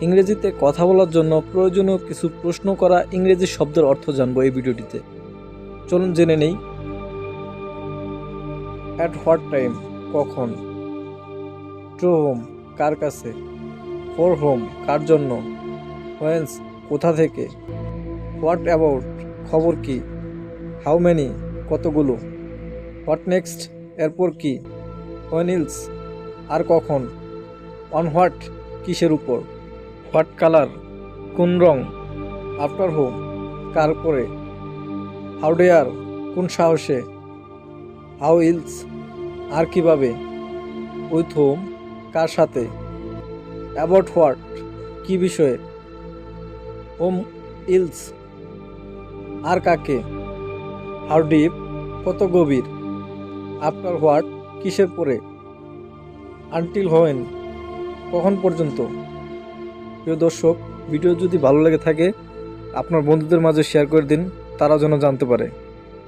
ইংরেজিতে কথা বলার জন্য প্রয়োজনীয় কিছু প্রশ্ন করা ইংরেজি শব্দের অর্থ জানবো এই ভিডিওটিতে। চলুন জেনে নেই। অ্যাট হোয়াট টাইম, কখন। টু হোম, কার কাছে। ফর হোম, কার জন্য। হোয়েন্স, কোথা থেকে। হোয়াট অ্যাবাউট, খবর কি। হাউ মেনি, কতগুলো। হোয়াট নেক্সট, এরপর কি। হোয়েন ইলস, আর কখন। অন হোয়াট, কিসের উপর। হোয়াট কালার, কোন রং। আফটার হোম, কার পরে। হাউ ডেয়ার, কোন সাহসে। হাউ ইলস, আর কিভাবে। উইথ হোম, কার সাথে। অ্যাবাউট হোয়াট, কি বিষয়ে। হোম ইলস, আর কাকে। হাউ ডিপ, কত গভীর। আফটার হোয়াট, কিসের পরে। আনটিল হোয়েন, কখন পর্যন্ত। প্রিয় দর্শক, ভিডিও যদি ভালো লেগে থাকে আপনার বন্ধুদের মাঝে শেয়ার করে দিন, তারা যেন জানতে পারে।